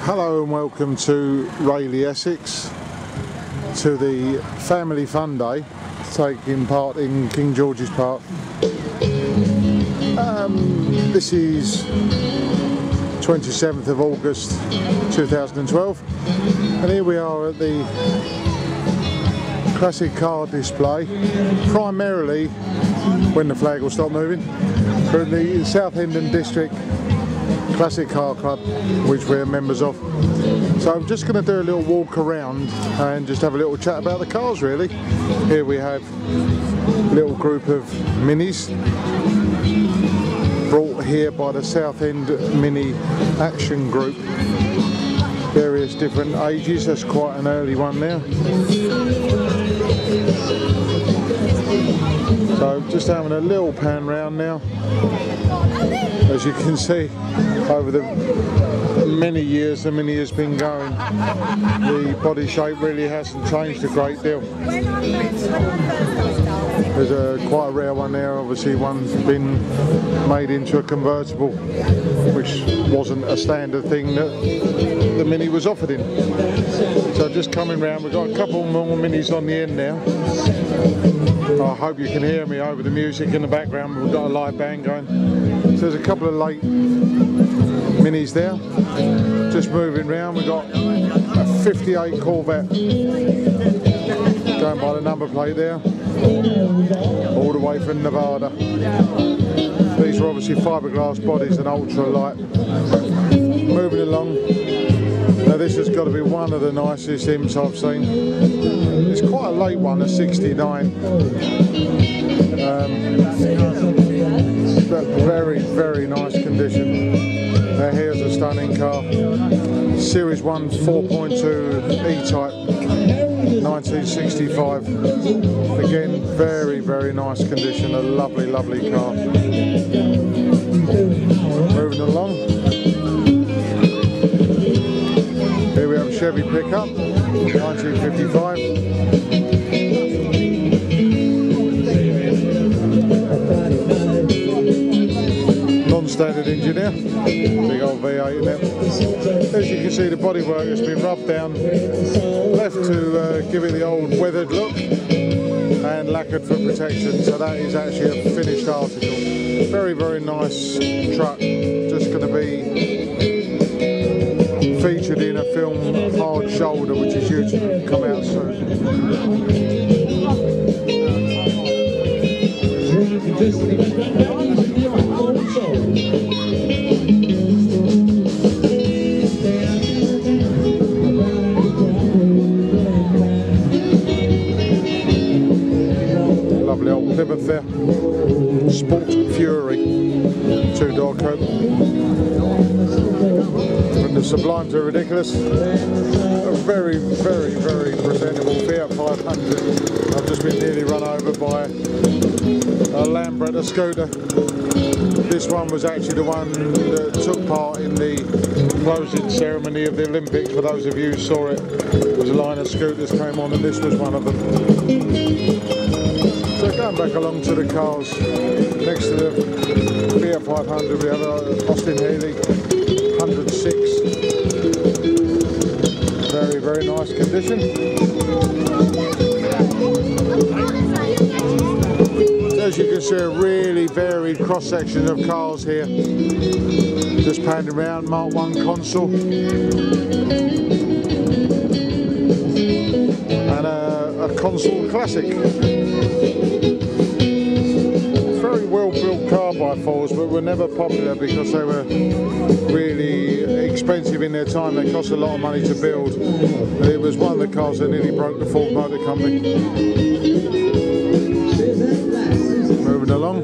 Hello and welcome to Rayleigh, Essex, to the Family Fun Day taking part in King George's Park. This is 27th of August 2012 and here we are at the classic car display, primarily when the flag will stop moving, from the SOUTHEND District Classic Car Club, which we're members of. So I'm just going to do a little walk around and just have a little chat about the cars really. Here we have a little group of minis brought here by the Southend Mini Action Group. Various different ages, that's quite an early one now. So just having a little pan round now. As you can see, over the many years the Mini has been going, the body shape really hasn't changed a great deal. There's quite a rare one there, obviously one's been made into a convertible, which wasn't a standard thing that the Mini was offered in. So just coming round, we've got a couple more Minis on the end now. I hope you can hear me over the music in the background. We've got a live band going. So there's a couple of late Minis there. Just moving round, we've got a 58 Corvette going by the number plate there, all the way from Nevada. These are obviously fiberglass bodies and ultra light. Moving along. Now this has got to be one of the nicest imps I've seen. It's quite a late one, a 69. But very, very nice condition. Now here's a stunning car. Series 1 4.2 E-Type, 1965. Again, very, very nice condition. A lovely, lovely car. Moving along. Here we have a Chevy pickup, 1955. Non-standard engine there, big old V8 in there. As you can see, the bodywork has been rubbed down, left to give it the old weathered look, and lacquered for protection, so that is actually a finished article. Very, very nice truck, just going to be featured in a film, Hard Shoulder, which is due to come out soon. Lovely old Plymouth there, Sport Fury, two-door coupe. From the sublime to ridiculous, a very, very, very presentable Fiat 500. I've just been nearly run over by a Lambretta scooter. This one was actually the one that took part in the closing ceremony of the Olympics. For those of you who saw it, there was a line of scooters came on and this was one of them. So going back along to the cars, next to the Fiat 500 we have a Austin Healey 106. Very, very nice condition. As you can see, a really varied cross-section of cars here. Just panning around, Mark 1 console. And a console classic. Very well built car by Fords, but were never popular because they were really expensive in their time. They cost a lot of money to build. It was one of the cars that nearly broke the Ford Motor Company. Moving along, a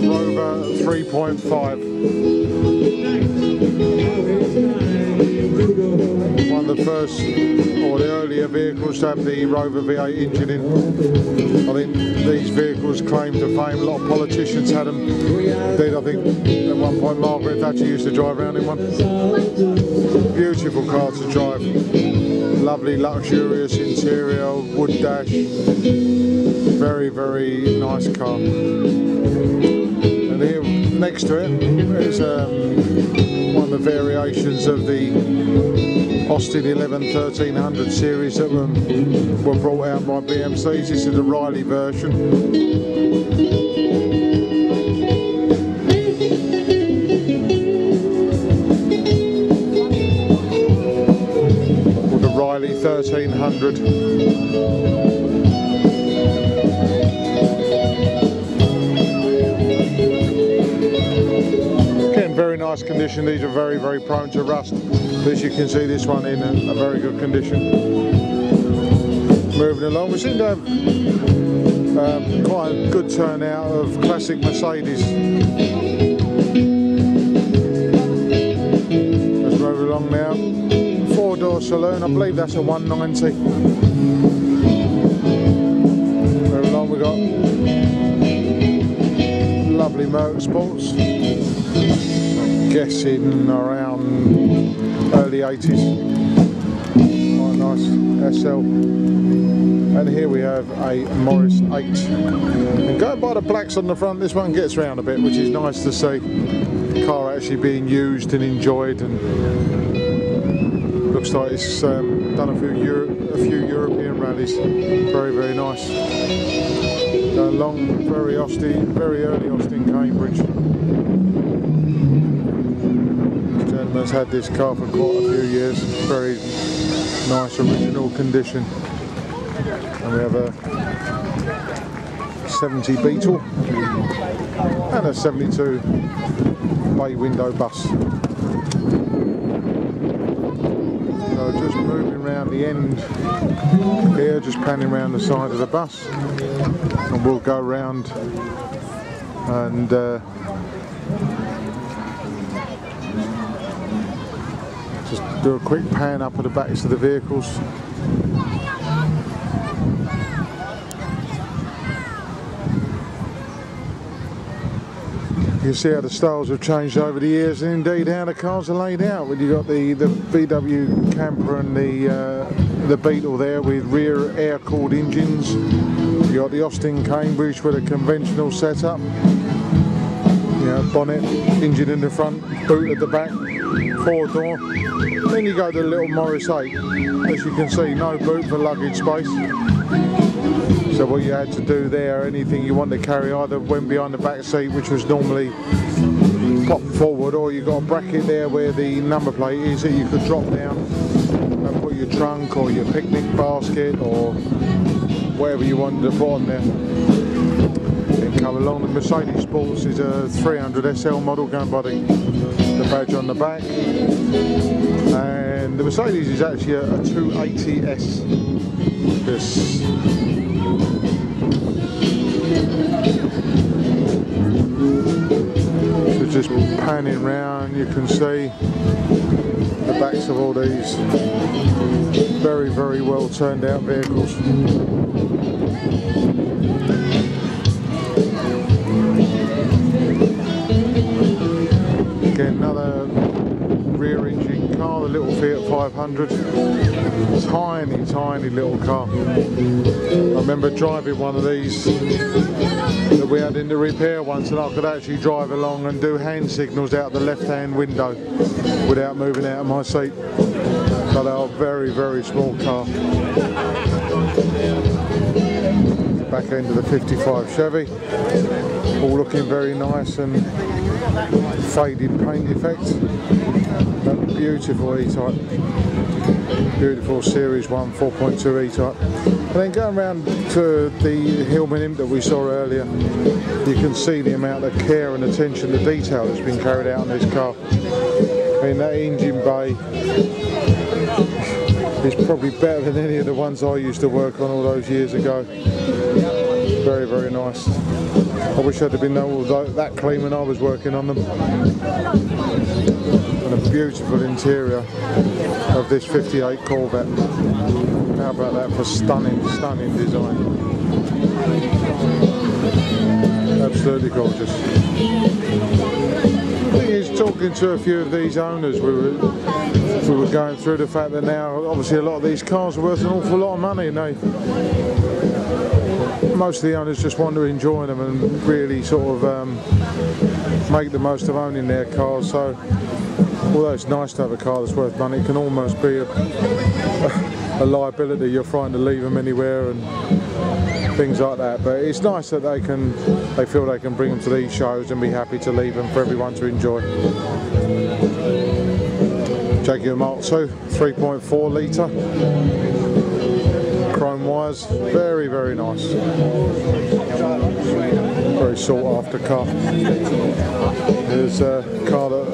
Rover 3.5. One of the first, or the earlier vehicles to have the Rover V8 engine in. I think these vehicles claim to fame, a lot of politicians had them. Indeed, I think at one point Margaret Thatcher used to drive around in one. Beautiful car to drive. Lovely luxurious interior, wood dash. Very, very nice car. And here next to it is one of the variations of the Austin 1300 series that were brought out by BMCs. This is the Rayleigh version. Called the Rayleigh 1300. Very nice condition. These are very, very prone to rust, but as you can see, this one in a very good condition. Moving along, we seem to have quite a good turnout of classic Mercedes. Let's move along now. 4-door saloon, I believe that's a 190. Moving along, we've got lovely motorsports. Guessing around early 80s. Quite nice SL. And here we have a Morris 8. And going by the blacks on the front, this one gets around a bit, which is nice to see. The car actually being used and enjoyed, and looks like it's done a few European rallies. Very, very nice. Going along, very early Austin, Cambridge. Has had this car for quite a few years. Very nice original condition. And we have a 70 Beetle and a 72 bay window bus. So just moving around the end here, just panning around the side of the bus, and we'll go around and just do a quick pan up at the backs of the vehicles. You can see how the styles have changed over the years, and indeed how the cars are laid out. When you've got the VW camper and the Beetle there with rear air-cooled engines. You've got the Austin Cambridge with a conventional setup. You know, bonnet, engine in the front, boot at the back, 4-door. Then you go to the little Morris 8. As you can see, no boot for luggage space. So what you had to do there, anything you want to carry either went behind the back seat, which was normally popped forward, or you got a bracket there where the number plate is that you could drop down and put your trunk or your picnic basket or whatever you wanted to put on there. Then come along, the Mercedes Sports is a 300 SL model going by the badge on the back. And the Mercedes is actually a 280S. This so just panning round, you can see the backs of all these very, very well turned out vehicles. Again, another rear engine car, the little Fiat 500. Tiny, tiny little car. I remember driving one of these that we had in the repair once, and I could actually drive along and do hand signals out the left-hand window without moving out of my seat. But they are very, very small car. Back end of the 55 Chevy, all looking very nice, and faded paint effect. But beautiful E-Type. Beautiful Series 1 4.2 E-Type. And then going around to the Hillman Imp that we saw earlier, you can see the amount of care and attention to detail that's been carried out on this car. I mean, that engine bay is probably better than any of the ones I used to work on all those years ago. Very, very nice. I wish I'd have been all that clean when I was working on them. And a beautiful interior of this 58 Corvette. How about that for stunning, stunning design. Absolutely gorgeous. The thing is, talking to a few of these owners, we were going through the fact that now obviously a lot of these cars are worth an awful lot of money, and most of the owners just want to enjoy them and really sort of make the most of owning their cars. So although it's nice to have a car that's worth money, it can almost be a liability. You're trying to leave them anywhere and things like that. But it's nice that they feel they can bring them to these shows and be happy to leave them for everyone to enjoy. Jaguar Mark II, 3.4 litre, chrome wires, very, very nice. Very sought after car. There's a car that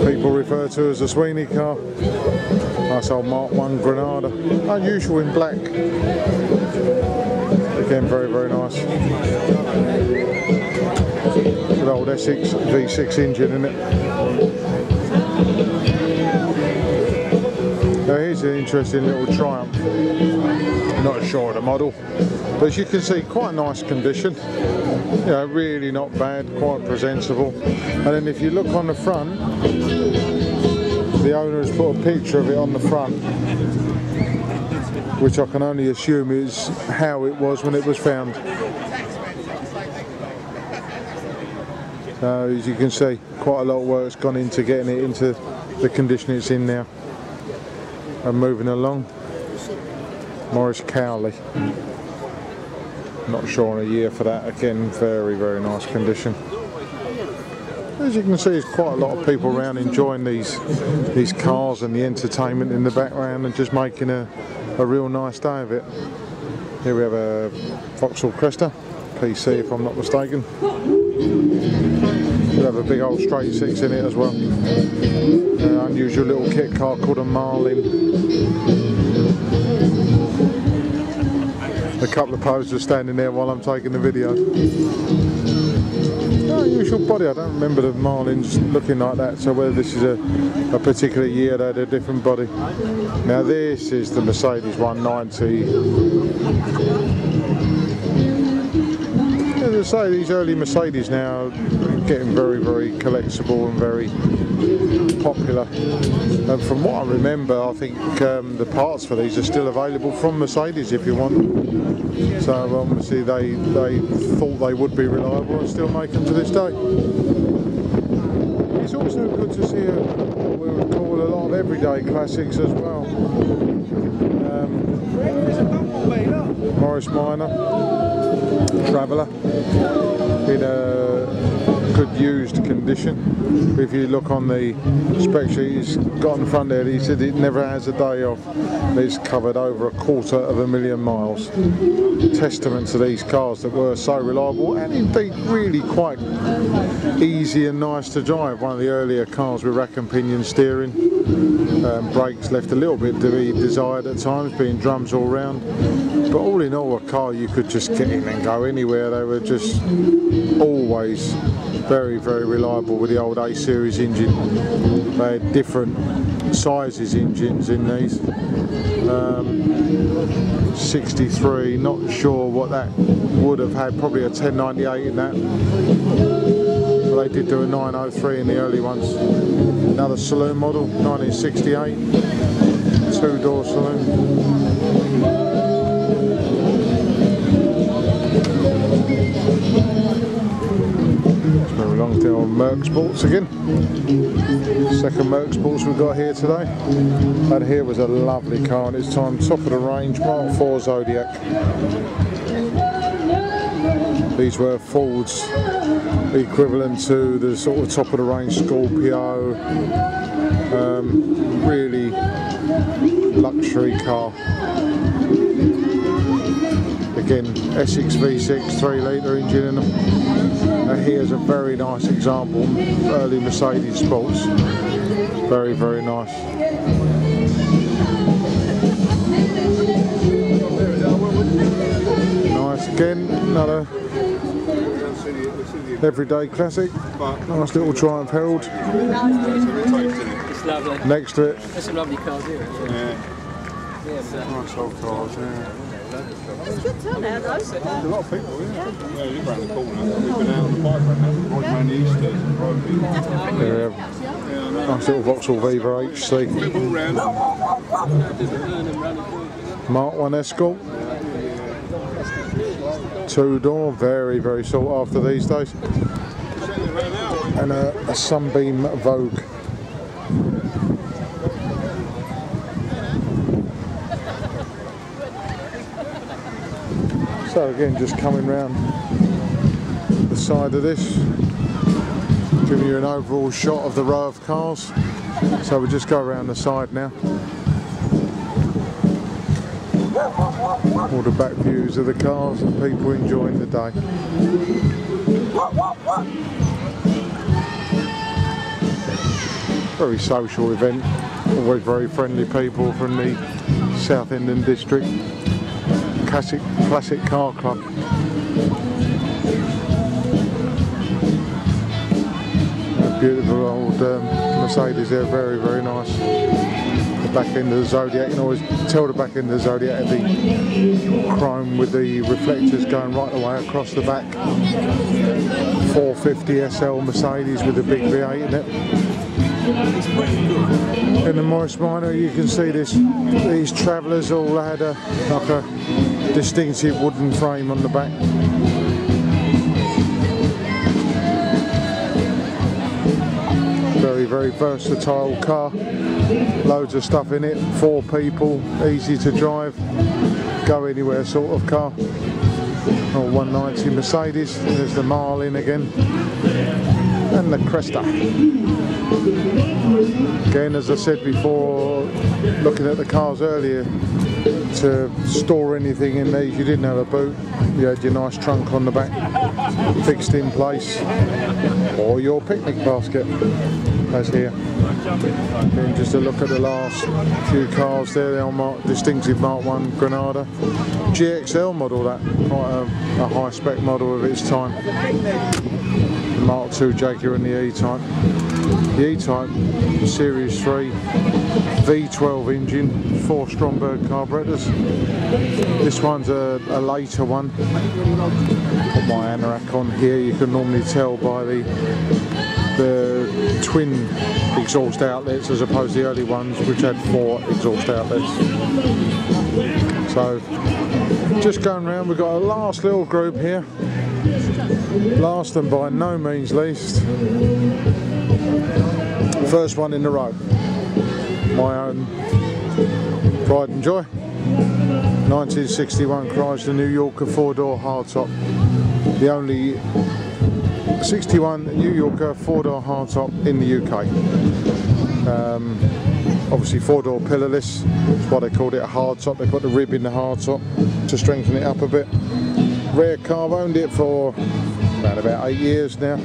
people refer to as a Sweeney car. Nice old Mark I Granada, unusual in black. Again, very, very nice. Good old ESSEX V6 engine in it. Now here's an interesting little Triumph. Not sure of the model, but as you can see, quite a nice condition. You know, really not bad, quite presentable. And then if you look on the front, the owner has put a picture of it on the front, which I can only assume is how it was when it was found. So as you can see, quite a lot of work's gone into getting it into the condition it's in now. And moving along, Morris Cowley. Not sure on a year for that. Again, very, very nice condition. As you can see, there's quite a lot of people around enjoying these cars and the entertainment in the background and just making a real nice day of it. Here we have a Vauxhall Cresta, PC if I'm not mistaken. We have a big old straight six in it as well. Unusual little kit car called a Marlin. A couple of posers standing there while I'm taking the video. Unusual body, I don't remember the Marlins looking like that, so whether this is a particular year they had a different body. Now this is the Mercedes 190. As I say, these early Mercedes now are getting very, very collectible and very popular. And from what I remember, I think the parts for these are still available from Mercedes if you want them. So obviously they thought they would be reliable and still make them to this day. It's also good to see what we would call a lot of everyday classics as well. Morris Minor, Traveller, in a good used condition. If you look on the spec sheet he's got on the front there, he said it never has a day off. It's covered over 250,000 miles. Testament to these cars that were so reliable and indeed really quite easy and nice to drive. One of the earlier cars with rack and pinion steering. Brakes left a little bit to be desired at times, being drums all round. But all in all, a car you could just get in and go anywhere. They were just always very, very reliable with the old A series engine. They had different sizes engines in these. 63, not sure what that would have had, probably a 1098 in that. But they did do a 903 in the early ones. Another saloon model, 1968, two-door saloon. Along to our Merc Sports again. Second Merc Sports we've got here today. And here was a lovely car and it's time, top of the range, Mark IV Zodiac. These were Ford's equivalent to the sort of top of the range Scorpio. Really luxury car. Again, ESSEX V6 3 litre engine in them. Here's a very nice example, early Mercedes Sports. Very, very nice. Nice again, another everyday classic. Nice little Triumph Herald. It's lovely. Next to it. There's some lovely cars here. Yeah. Nice old cars, yeah. It's a good turnout though. There's a lot of people, yeah. Yeah, you round the corner. We've been out on the bike right now. Right around the Easters. Yeah. Nice little Vauxhall Viva HC. Mark I Escort. Two-door, very, very sought after these days. and a Sunbeam Vogue. So again, just coming round the side of this, giving you an overall shot of the row of cars. So we'll just go around the side now. All the back views of the cars and people enjoying the day. Very social event, always very friendly people from the Southend district. Classic car club. A beautiful old Mercedes there, very, very nice. The back end of the Zodiac, you can always tell the back end of the Zodiac of the chrome with the reflectors going right the way across the back. 450 SL Mercedes with a big V8 in it. In the Morris Minor you can see these travellers all had like a distinctive wooden frame on the back. Very, very versatile car. Loads of stuff in it, 4 people, easy to drive, go anywhere sort of car. Or 190 Mercedes, there's the Marlin again. And the Cresta. Again, as I said before, looking at the cars earlier, to store anything in these, you didn't have a boot, you had your nice trunk on the back, fixed in place, or your picnic basket, as here. Again, just a look at the last few cars there, the old distinctive Mark 1 Granada. GXL model, that, quite a high spec model of its time. Mark 2 Jaguar and the E-Type. The E-Type Series 3 V12 engine, 4 Stromberg carburetors. This one's a later one. Put my anorak on here, you can normally tell by the twin exhaust outlets as opposed to the early ones which had 4 exhaust outlets. So just going around, we've got a last little group here. Last and by no means least, first one in the row, my own pride and joy, 1961 Chrysler New Yorker 4-door hardtop, the only 61 New Yorker 4-door hardtop in the UK. Obviously 4-door pillarless, that's why they called it a hardtop. They put the rib in the hardtop to strengthen it up a bit. Rare car, I've owned it for around about 8 years now.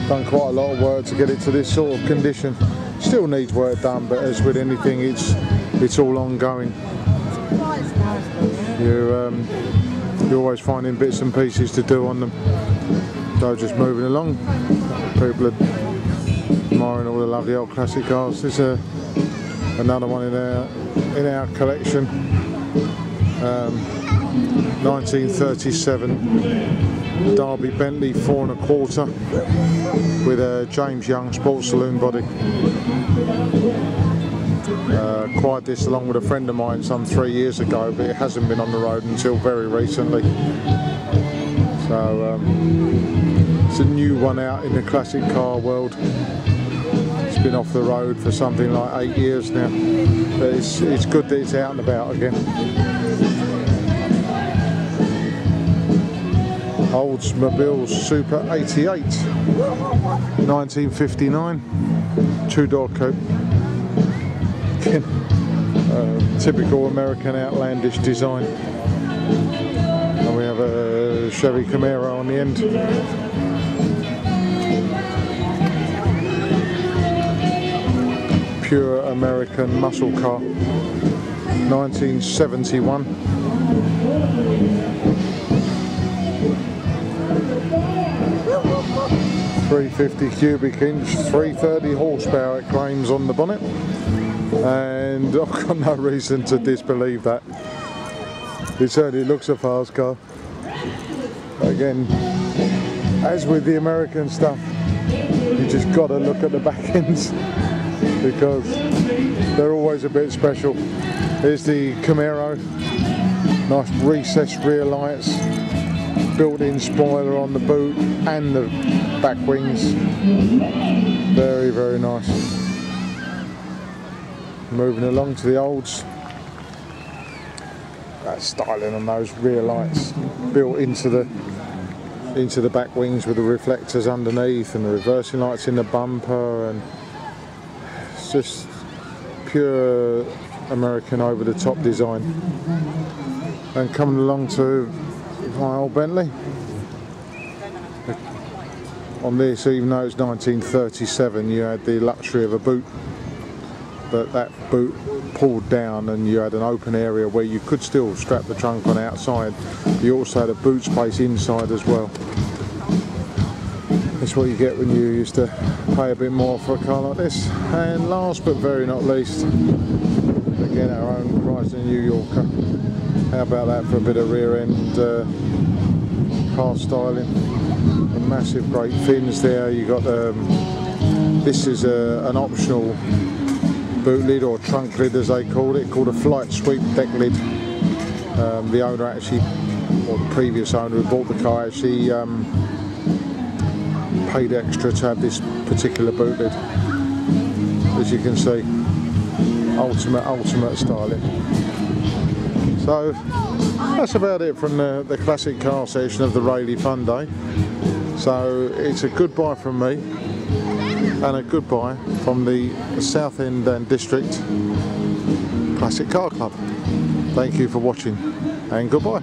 Done quite a lot of work to get it to this sort of condition. Still needs work done, but as with anything, it's all ongoing. You're always finding bits and pieces to do on them. So just moving along. People are admiring all the lovely old classic cars. There's another one in our collection. 1937 Derby Bentley 4 1/4 with a James Young Sports Saloon body. Acquired this along with a friend of mine some 3 years ago, but it hasn't been on the road until very recently. So it's a new one out in the classic car world. It's been off the road for something like 8 years now, but it's good that it's out and about again. Oldsmobile Super 88, 1959, 2-door coupe. Again, typical American outlandish design. And we have a Chevy Camaro on the end. Pure American muscle car, 1971. .350 cubic inch, 330 horsepower it claims on the bonnet, and I've got no reason to disbelieve that. It certainly looks a fast car. Again, as with the American stuff, you just got to look at the back ends because they're always a bit special. Here's the Camaro, nice recessed rear lights, built-in spoiler on the boot and the back wings, very, very nice. Moving along to the olds. That styling on those rear lights built into the back wings with the reflectors underneath and the reversing lights in the bumper, and it's just pure American over the top design. And coming along to my old Bentley. On this, even though it's 1937, you had the luxury of a boot, but that boot pulled down and you had an open area where you could still strap the trunk on outside. You also had a boot space inside as well. That's what you get when you used to pay a bit more for a car like this. And last but very not least, again our own Chrysler New Yorker. How about that for a bit of rear end car styling? The massive great fins there. You got this is an optional boot lid or trunk lid as they called it, called a flight sweep deck lid. The owner actually, or the previous owner who bought the car, actually paid extra to have this particular boot lid. As you can see, ultimate styling. So that's about it from the classic car section of the Rayleigh Fun Day. So it's a goodbye from me and a goodbye from the Southend and District Classic Car Club. Thank you for watching and goodbye.